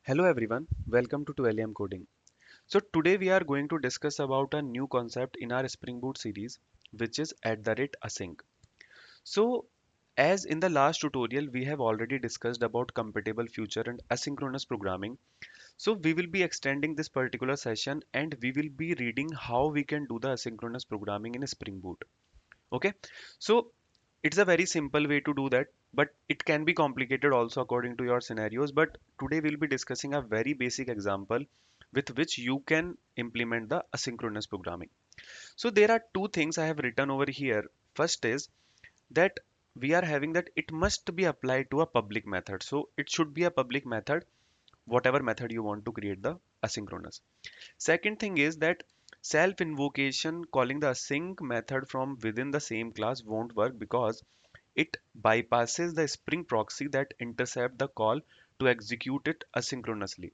Hello everyone, welcome to 12am Coding. So today we are going to discuss about a new concept in our Spring Boot series, which is @async. So as in the last tutorial, we have already discussed about compatible future and asynchronous programming. So we will be extending this particular session and we will be reading how we can do the asynchronous programming in Spring Boot. Okay, so it's a very simple way to do that, but it can be complicated also according to your scenarios. But today we'll be discussing a very basic example with which you can implement the asynchronous programming. So there are two things I have written over here. First is that we are having that it must be applied to a public method. So it should be a public method, whatever method you want to create the asynchronous. Second thing is that self invocation calling the async method from within the same class won't work because it bypasses the Spring proxy that intercept the call to execute it asynchronously.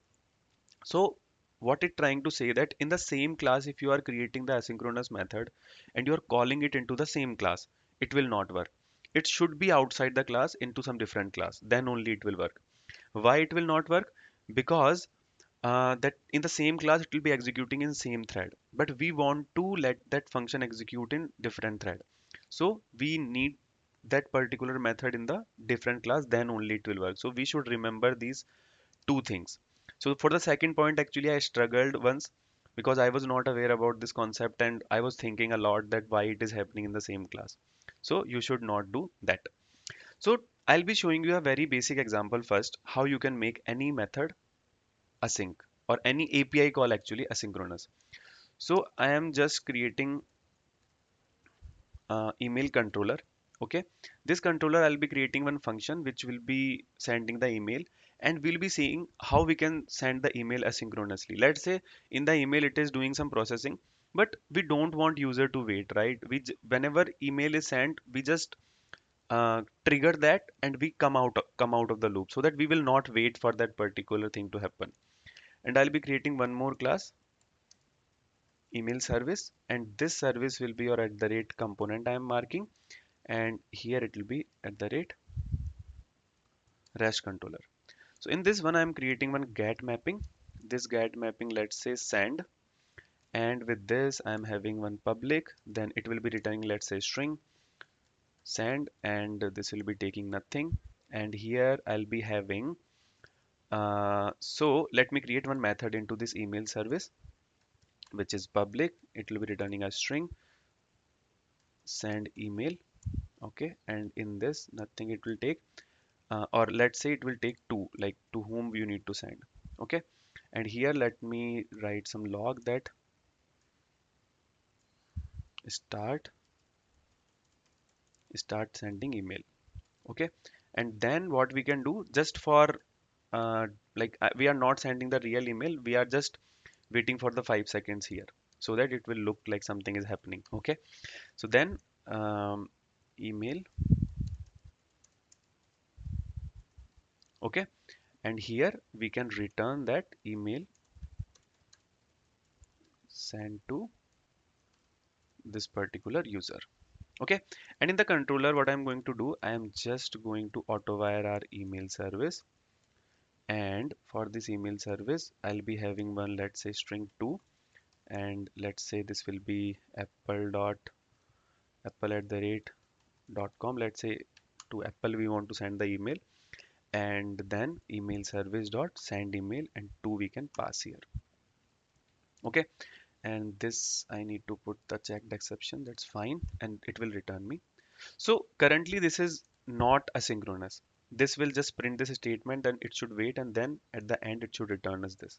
So what it trying to say that in the same class, if you are creating the asynchronous method and you are calling it into the same class, it will not work. It should be outside the class into some different class. Then only it will work. Why it will not work? Because that in the same class it will be executing in same thread. But we want to let that function execute in different thread. So we need that particular method in the different class, then only it will work. So we should remember these two things. So for the second point, actually I struggled once because I was not aware about this concept and I was thinking a lot that why it is happening in the same class. So you should not do that. So I'll be showing you a very basic example first, how you can make any method async or any API call actually asynchronous. So I am just creating email controller. Okay, this controller I'll be creating one function which will be sending the email, and we'll be seeing how we can send the email asynchronously. Let's say in the email it is doing some processing, but we don't want user to wait, right? Whenever email is sent, we just trigger that and we come out of the loop so that we will not wait for that particular thing to happen. And I'll be creating one more class, email service, and this service will be your at the rate component I am marking, and here it will be at the rate REST controller. So in this one I am creating one get mapping. This get mapping, let's say send, and with this I am having one public, then it will be returning, let's say string send, and this will be taking nothing. And here I'll be having so let me create one method into this email service which is public. It will be returning a string send email. Okay, and in this nothing it will take, or let's say it will take two, like to whom you need to send. Okay, and here let me write some log that start start sending email. Okay, and then what we can do just for we are not sending the real email, we are just waiting for the 5 seconds here so that it will look like something is happening. Okay, so then email. Okay, and here we can return that email sent to this particular user. Okay, and in the controller what I'm going to do, I am just going to auto wire our email service, and for this email service I'll be having one, let's say string 2, and let's say this will be apple at the rate dot com. Let's say to Apple we want to send the email, and then email service dot send email, and 2 we can pass here. Okay, and this I need to put the checked exception, that's fine, and it will return me. So currently this is not asynchronous. This will just print this statement and it should wait, and then at the end it should return us this.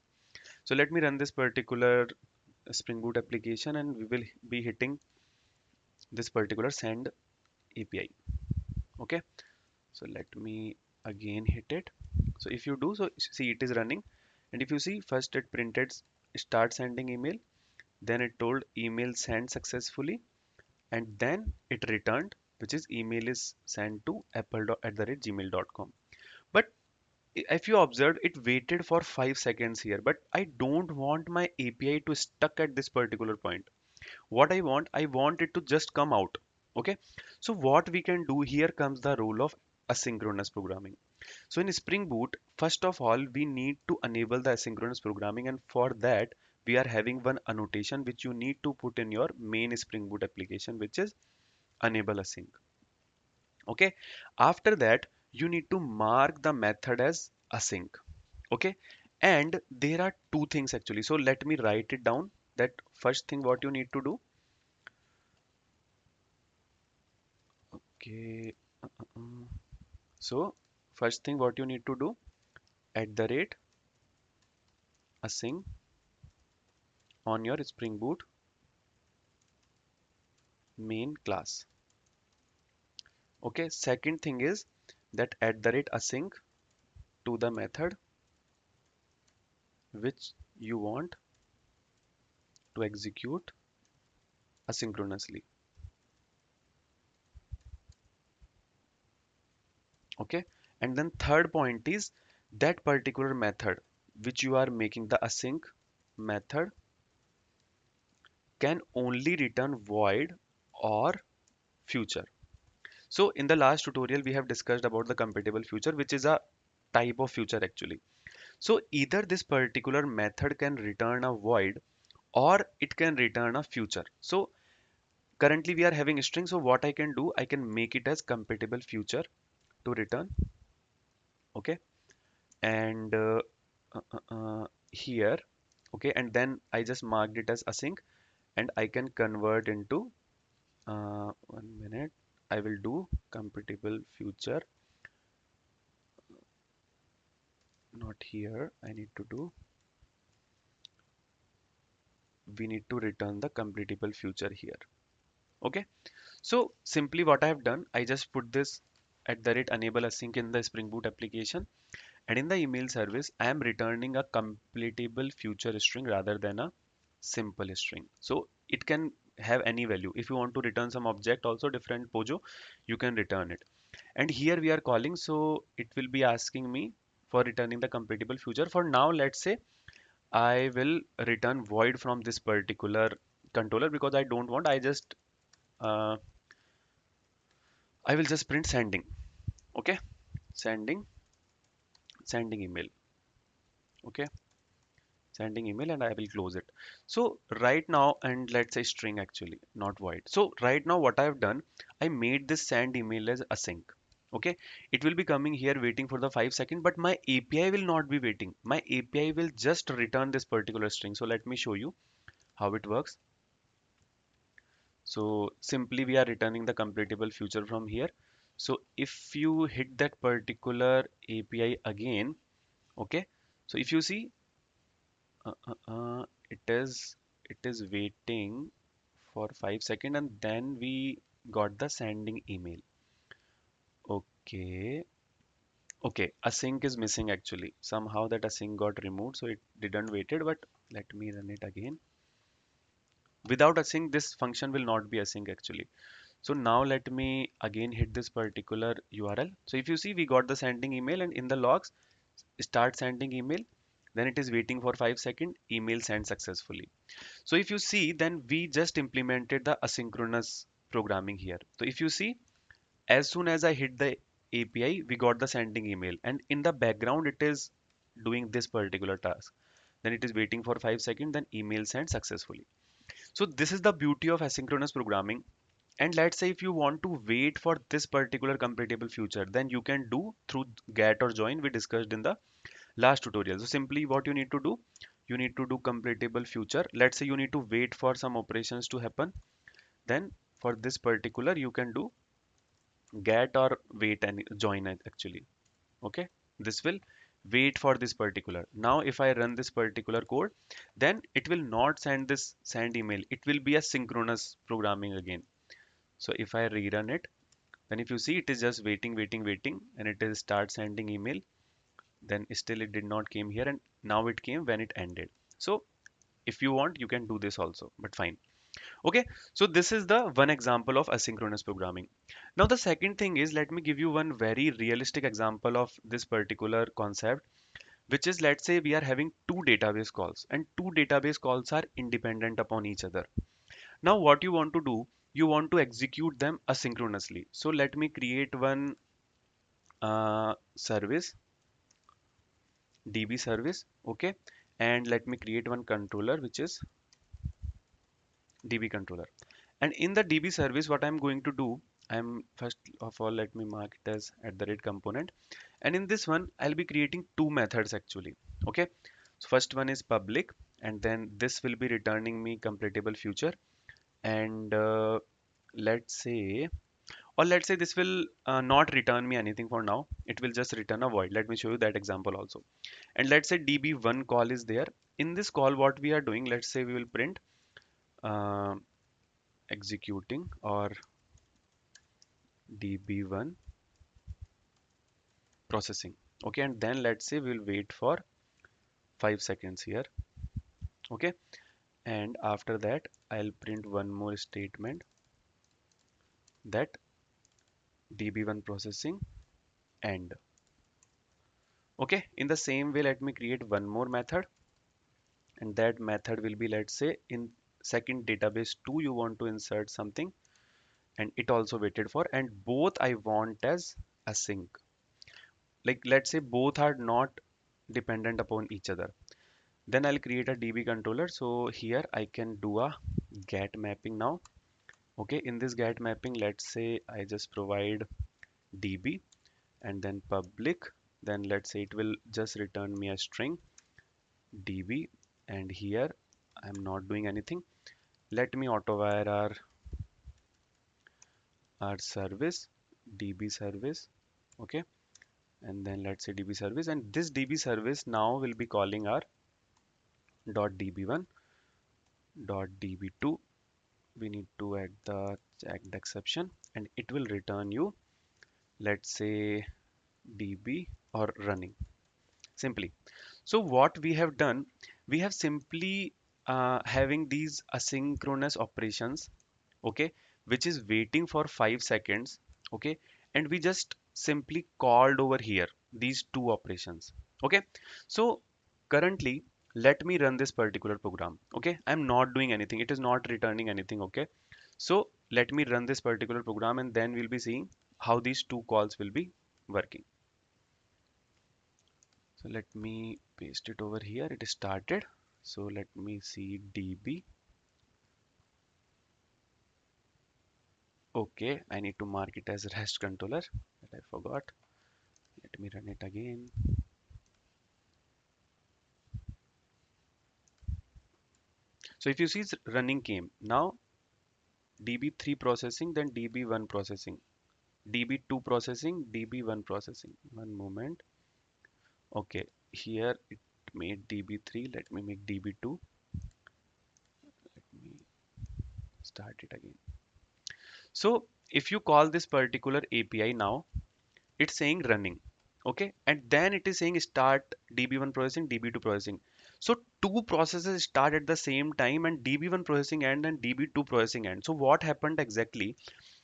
So let me run this particular Spring Boot application and we will be hitting this particular send API. Okay, so let me again hit it. So if you do, so see it is running, and if you see first it printed start sending email, then it told email sent successfully, and then it returned which is email is sent to apple@gmail.com. But if you observed, it waited for 5 seconds here, but I don't want my API to stuck at this particular point. What I want it to just come out. Okay, so what we can do, here comes the role of asynchronous programming. So in Spring Boot, first of all, we need to enable the asynchronous programming, and for that, we are having one annotation which you need to put in your main Spring Boot application, which is enable async. Okay. After that, you need to mark the method as async. Okay. And there are two things actually. So let me write it down. That first thing what you need to do. Okay. uh, So first thing what you need to do, at the rate async on your Spring Boot main class. Okay, second thing is that at the rate async to the method which you want to execute asynchronously. Okay, and then third point is that particular method which you are making the async method can only return void or future. So in the last tutorial we have discussed about the compatible future, which is a type of future actually. So either this particular method can return a void or it can return a future. So currently we are having a string, so what I can do, I can make it as compatible future to return. Okay, and here, okay, and then I just marked it as async, and I can convert into 1 minute. I will do compatible future, not here. I need to do, we need to return the compatible future here. Okay, so simply what I have done, I just put this at the rate enable async in the Spring Boot application, and in the email service I am returning a completable future string rather than a simple string. So it can have any value. If you want to return some object also different Pojo, you can return it. And here we are calling, so it will be asking me for returning the compatible future. For now, let's say I will return void from this particular controller because I don't want, uh, I will just print sending. Okay, sending, sending email. Okay, sending email, and I will close it. So right now, and let's say string actually, not void. So right now what I have done, I made this send email as async. Okay, it will be coming here waiting for the 5 second, but my API will not be waiting. My API will just return this particular string. So let me show you how it works. So simply we are returning the completable future from here. So if you hit that particular API again, okay, so if you see, uh, uh, uh, it is it is waiting for 5 seconds, and then we got the sending email. Okay, okay, async is missing actually. Somehow that async got removed, so it didn't waited. But let me run it again. Without async, this function will not be async actually. So now let me again hit this particular URL. So if you see, we got the sending email, and in the logs, start sending email. Then it is waiting for 5 seconds. Email sent successfully. So if you see, then we just implemented the asynchronous programming here. So if you see, as soon as I hit the API, we got the sending email, and in the background, it is doing this particular task. Then it is waiting for 5 seconds, then email sent successfully. So this is the beauty of asynchronous programming. And let's say if you want to wait for this particular compatible future, then you can do through get or join we discussed in the last tutorial. So simply what you need to do, you need to do completable future. Let's say you need to wait for some operations to happen. Then for this particular, you can do get or wait and join it actually. Okay. This will wait for this particular. Now, if I run this particular code, then it will not send this send email. It will be a synchronous programming again. So if I rerun it, then if you see, it is just waiting, waiting, waiting, and it is start sending email. Then still it did not came here, and now it came when it ended. So if you want, you can do this also, but fine. Okay, so this is the one example of asynchronous programming. Now the second thing is, let me give you one very realistic example of this particular concept, which is, let's say we are having two database calls, and two database calls are independent upon each other. Now what you want to do, you want to execute them asynchronously. So let me create one service, db service. Okay, and let me create one controller which is db controller. And in the db service, what I'm going to do, I'm first of all, let me mark it as at the rate component. And in this one I'll be creating two methods actually. Okay, so first one is public, and then this will be returning me completable future. And let's say, or let's say this will not return me anything for now, it will just return a void. Let me show you that example also. And let's say db1 call is there. In this call, what we are doing, let's say we will print uh, executing or db1 processing. Okay, and then let's say we'll wait for 5 seconds here. Okay, and after that I'll print one more statement, that db1 processing end. Okay, in the same way, let me create one more method, and that method will be, let's say in second database 2 you want to insert something, and it also waited for, and both I want as async. Like let's say both are not dependent upon each other. Then I'll create a db controller. So here I can do a get mapping now. Okay, in this get mapping, let's say I just provide db and then public. Then let's say it will just return me a string db, and here I'm not doing anything. Let me auto wire our service, db service. Okay, and then let's say db service, and this db service now will be calling our dot db1 dot db2. We need to add the checked exception, and it will return you, let's say db or running simply. So what we have done, we have simply having these asynchronous operations. Okay, which is waiting for 5 seconds. Okay, and we just simply called over here these two operations. Okay, so currently let me run this particular program. Okay, I'm not doing anything, it is not returning anything. Okay, so let me run this particular program, and then we'll be seeing how these two calls will be working. So let me paste it over here, it is started. So let me see db. Okay, I need to mark it as REST controller that I forgot. Let me run it again. So if you see running came now, db3 processing, then db1 processing, db2 processing, db1 processing. One moment. Okay, here it made db3. Let me make db2. Let me start it again. So if you call this particular API now, it's saying running. Okay, and then it is saying start db1 processing, db2 processing. So two processes start at the same time, and db1 processing end and db2 processing end. So what happened exactly,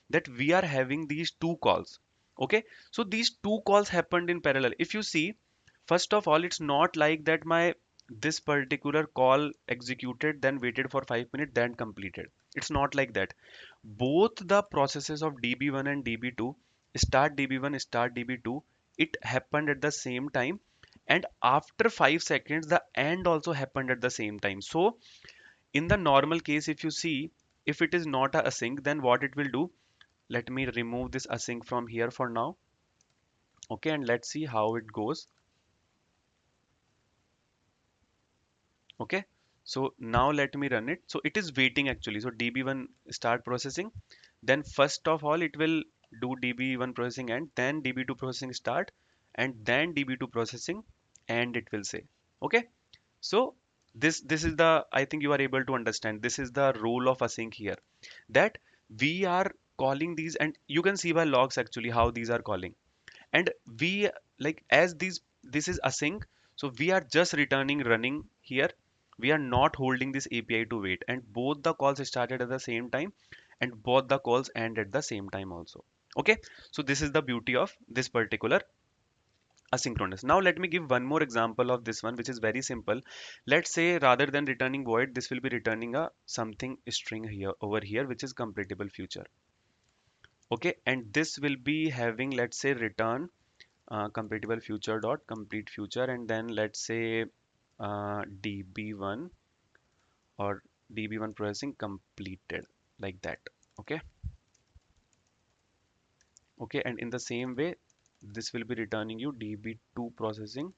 that we are having these two calls. Okay, so these two calls happened in parallel. If you see, first of all, it's not like that my this particular call executed, then waited for 5 minutes, then completed. It's not like that. Both the processes of db1 and db2, start db1, start db2, it happened at the same time, and after 5 seconds the end also happened at the same time. So in the normal case, if you see, if it is not a async, then what it will do, let me remove this async from here for now. Okay, and let's see how it goes. Okay, so now let me run it. So it is waiting actually. So db1 start processing, then first of all it will do db1 processing and then db2 processing start, and then db2 processing, and it will say. Okay, so this is the, I think you are able to understand, this is the role of async here, that we are calling these, and you can see by logs actually how these are calling. And we, like as these, this is async, so we are just returning running here. We are not holding this API to wait, and both the calls started at the same time, and both the calls end at the same time also. Okay, so this is the beauty of this particular asynchronous. Now let me give one more example of this one, which is very simple. Let's say rather than returning void, this will be returning a something string here over here, which is completable future. Okay, and this will be having, let's say, return completable future dot complete future, and then let's say db1 or db1 processing completed, like that. Okay. Okay, and in the same way, this will be returning you db2 processing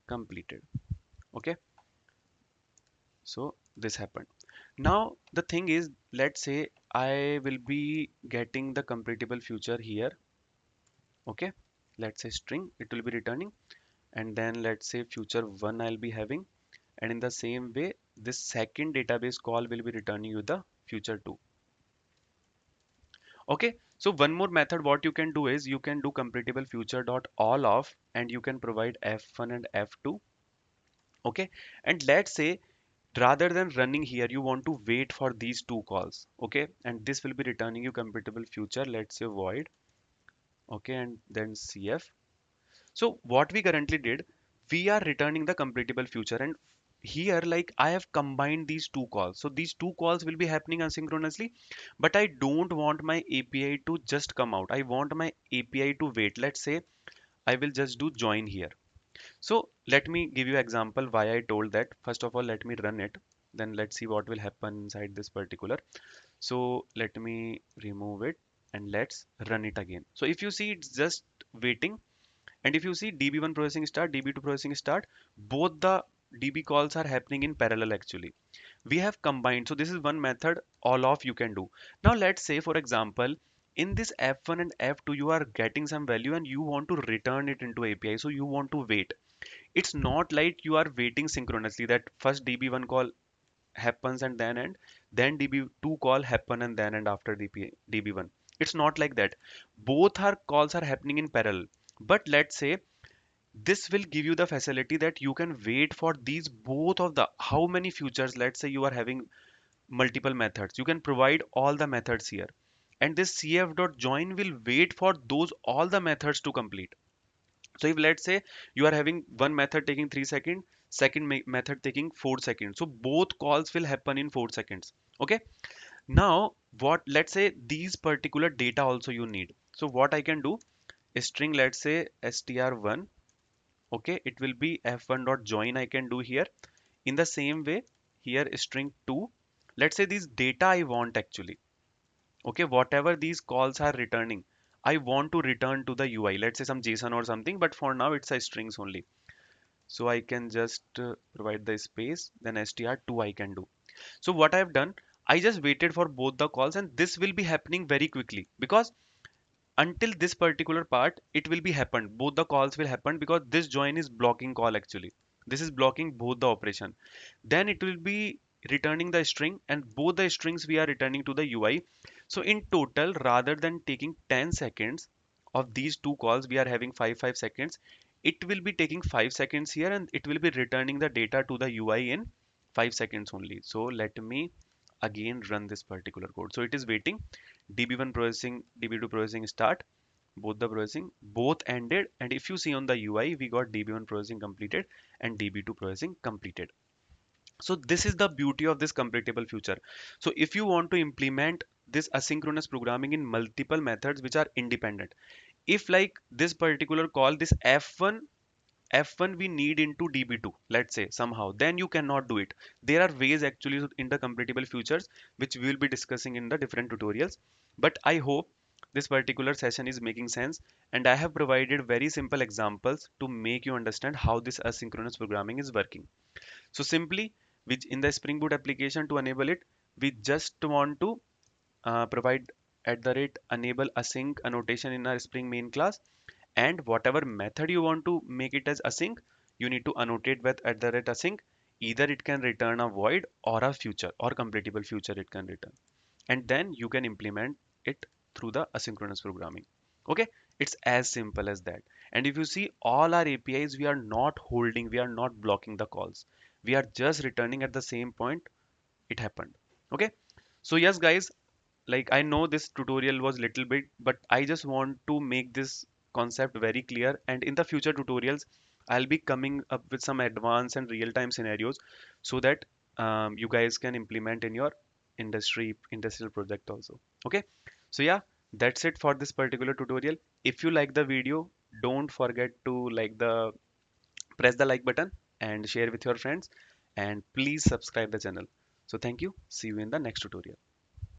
completed. Okay, so this happened. Now the thing is, let's say I will be getting the completable future here. Okay, let's say string, it will be returning, and then let's say future one I'll be having, and in the same way, this second database call will be returning you the future two. Okay, so one more method what you can do is you can do completable future dot all of, and you can provide f1 and f2. Okay, and let's say rather than running here, you want to wait for these two calls. Okay, and this will be returning you completable future, let's say void. Okay, and then cf. So what we currently did, we are returning the completable future, and here like I have combined these two calls. So these two calls will be happening asynchronously, but I don't want my API to just come out. I want my API to wait. Let's say I will just do join here. So let me give you example why I told that. First of all, let me run it. Then let's see what will happen inside this particular. So let me remove it and let's run it again. So if you see, it's just waiting. And if you see DB1 processing start, DB2 processing start, both the DB calls are happening in parallel actually. We have combined. So this is one method all of you can do. Now let's say for example, in this F1 and F2 you are getting some value and you want to return it into API. So you want to wait. It's not like you are waiting synchronously that first DB1 call happens and then end, then DB2 call happen and then end after DB1. It's not like that. Both our calls are happening in parallel. But let's say this will give you the facility that you can wait for these both of the how many futures. Let's say you are having multiple methods. You can provide all the methods here. And this cf.join will wait for those all the methods to complete. So if let's say you are having one method taking 3 seconds, second method taking 4 seconds. So both calls will happen in 4 seconds. Okay. Now what, let's say these particular data also you need. So what I can do is string, let's say str1. Okay. It will be f1.join I can do here. In the same way, here string 2. Let's say these data I want actually. Okay. Whatever these calls are returning, I want to return to the UI. Let's say some JSON or something, but for now it's a strings only. So I can just provide the space, then str2 I can do. So what I've done, I just waited for both the calls and this will be happening very quickly because until this particular part, it will be happened. Both the calls will happen because this join is blocking call actually. This is blocking both the operation. Then it will be returning the string and both the strings we are returning to the UI. So in total, rather than taking 10 seconds of these two calls, we are having 5 seconds. It will be taking 5 seconds here and it will be returning the data to the UI in 5 seconds only. So let me again run this particular code. So it is waiting. DB1 processing, DB2 processing start. Both the processing, both ended. And if you see on the UI, we got DB1 processing completed and DB2 processing completed. So this is the beauty of this completable future. So if you want to implement this asynchronous programming in multiple methods which are independent, if like this particular call, this F1 we need into DB2, let's say somehow, then you cannot do it. There are ways actually in the completable futures which we will be discussing in the different tutorials. But I hope this particular session is making sense and I have provided very simple examples to make you understand how this asynchronous programming is working. So simply, which in the Spring Boot application to enable it, we just want to provide at the rate enable async annotation in our Spring main class, and whatever method you want to make it as async, you need to annotate with at the rate async. Either it can return a void or a future or completable future it can return, and then you can implement it through the asynchronous programming. Okay, it's as simple as that. And if you see all our APIs, we are not holding, we are not blocking the calls, we are just returning at the same point it happened. Okay, so yes guys, like I know this tutorial was little bit, but I just want to make this concept very clear, and in the future tutorials I'll be coming up with some advanced and real-time scenarios so that you guys can implement in your industrial project also. Okay, so yeah, that's it for this particular tutorial. If you like the video, Don't forget to press the like button and share with your friends, and please subscribe the channel. So thank you. See you in the next tutorial.